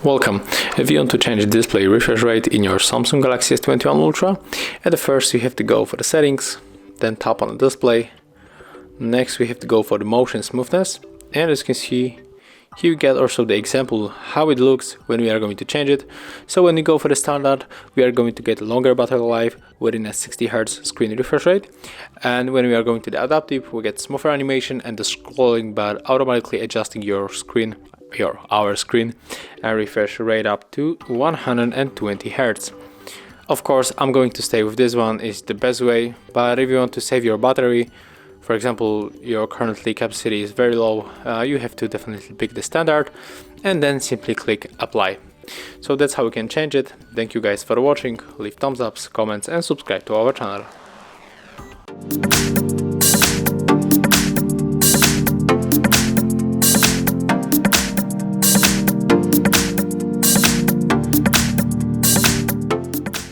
Welcome. If you want to change the display refresh rate in your Samsung Galaxy S21 Ultra, at first you have to go for the settings, then tap on the display. Next we have to go for the motion smoothness, and as you can see, here you get also the example how it looks when we are going to change it. So when we go for the standard, we are going to get a longer battery life within a 60 Hz screen refresh rate, and when we are going to the adaptive, we get smoother animation and the scrolling bar automatically adjusting our screen and refresh rate up to 120 Hz. Of course, I'm going to stay with this one, is the best way, but if you want to save your battery, for example, your currently capacity is very low, you have to definitely pick the standard and then simply click apply. So that's how we can change it. Thank you guys for watching, leave thumbs ups, comments and subscribe to our channel.